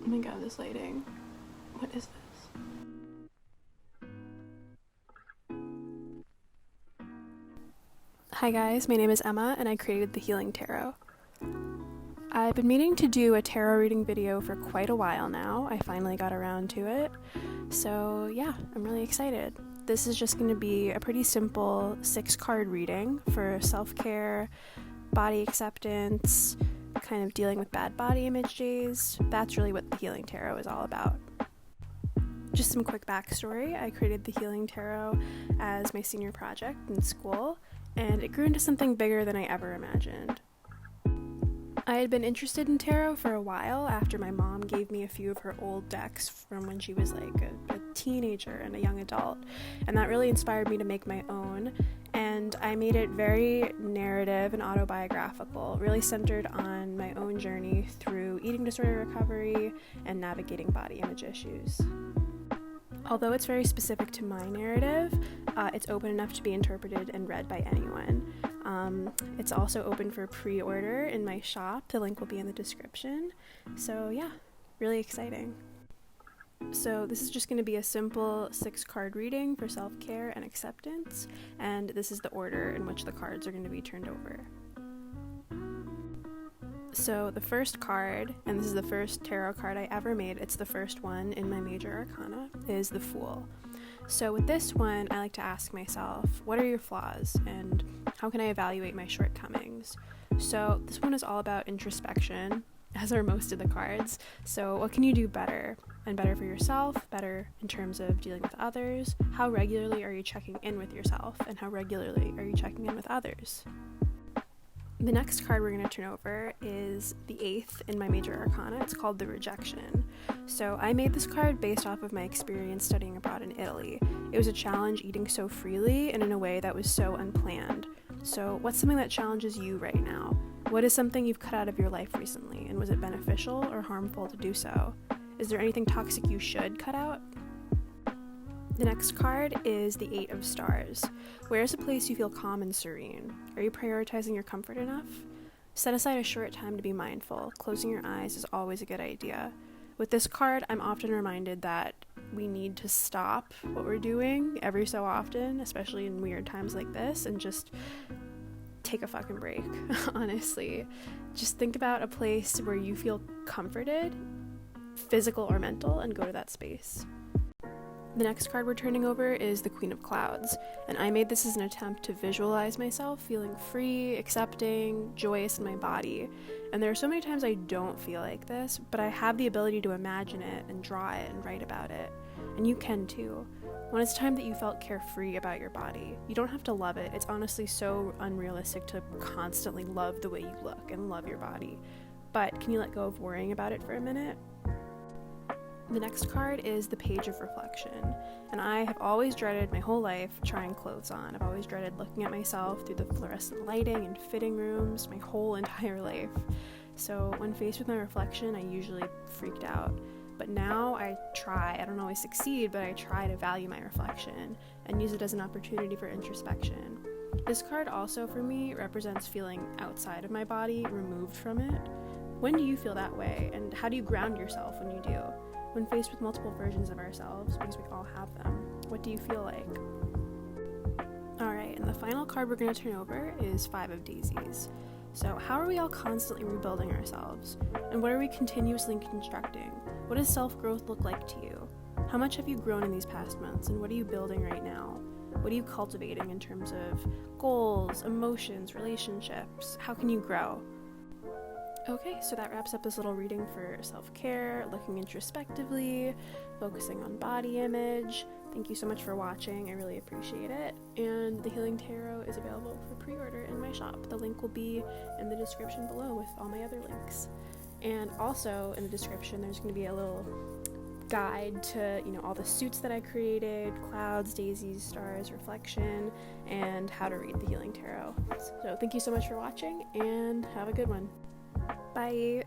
Oh my god, this lighting. What is this? Hi guys, my name is Emma and I created the Healing Tarot. I've been meaning to do a tarot reading video for quite a while now. I finally got around to it. So yeah, I'm really excited. This is just going to be a pretty simple 6-card reading for self-care, body acceptance, kind of dealing with bad body image days. That's really what the Healing Tarot is all about. Just some quick backstory. I created the Healing Tarot as my senior project in school, and it grew into something bigger than I ever imagined. I had been interested in tarot for a while after my mom gave me a few of her old decks from when she was like a teenager and a young adult, and that really inspired me to make my own. And I made it very narrative and autobiographical, really centered on my own journey through eating disorder recovery and navigating body image issues. Although it's very specific to my narrative, it's open enough to be interpreted and read by anyone. It's also open for pre-order in my shop. The link will be in the description. So yeah, really exciting. So this is just going to be a simple 6-card reading for self-care and acceptance, and this is the order in which the cards are going to be turned over. So the first card, and this is the first tarot card I ever made, it's the first one in my major arcana, is the Fool. So with this one, I like to ask myself, what are your flaws, and how can I evaluate my shortcomings? So this one is all about introspection, as are most of the cards. So what can you do better? And better for yourself, better in terms of dealing with others? How regularly are you checking in with yourself, and how regularly are you checking in with others? The next card we're going to turn over is the 8th in my major arcana. It's called the Rejection. So I made this card based off of my experience studying abroad in Italy. It was a challenge eating so freely and in a way that was so unplanned. So what's something that challenges you right now? What is something you've cut out of your life recently, and was it beneficial or harmful to do so? Is there anything toxic you should cut out? The next card is the 8 of Stars. Where is a place you feel calm and serene? Are you prioritizing your comfort enough? Set aside a short time to be mindful. Closing your eyes is always a good idea. With this card, I'm often reminded that we need to stop what we're doing every so often, especially in weird times like this, and just take a fucking break, honestly. Just think about a place where you feel comforted, physical or mental, and go to that space. The next card we're turning over is the Queen of Clouds, and I made this as an attempt to visualize myself feeling free, accepting, joyous in my body. And there are so many times I don't feel like this, but I have the ability to imagine it and draw it and write about it. And you can too. When it's time that you felt carefree about your body, you don't have to love it. It's honestly so unrealistic to constantly love the way you look and love your body. But can you let go of worrying about it for a minute? The next card is the Page of Reflection, and I have always dreaded my whole life trying clothes on. I've always dreaded looking at myself through the fluorescent lighting in fitting rooms my whole entire life. So when faced with my reflection, I usually freaked out. But now I don't always succeed, but I try to value my reflection and use it as an opportunity for introspection. This card also for me represents feeling outside of my body, removed from it. When do you feel that way, and how do you ground yourself when you do? When faced with multiple versions of ourselves, because we all have them, what do you feel like? Alright, and the final card we're going to turn over is 5 of Daisies. So how are we all constantly rebuilding ourselves? And what are we continuously constructing? What does self-growth look like to you? How much have you grown in these past months, and what are you building right now? What are you cultivating in terms of goals, emotions, relationships? How can you grow? Okay, so that wraps up this little reading for self-care, looking introspectively, focusing on body image. Thank you so much for watching, I really appreciate it. And the Healing Tarot is available for pre-order in my shop. The link will be in the description below with all my other links. And also in the description there's going to be a little guide to, all the suits that I created, clouds, daisies, stars, reflection, and how to read the Healing Tarot. So thank you so much for watching, and have a good one. Bye.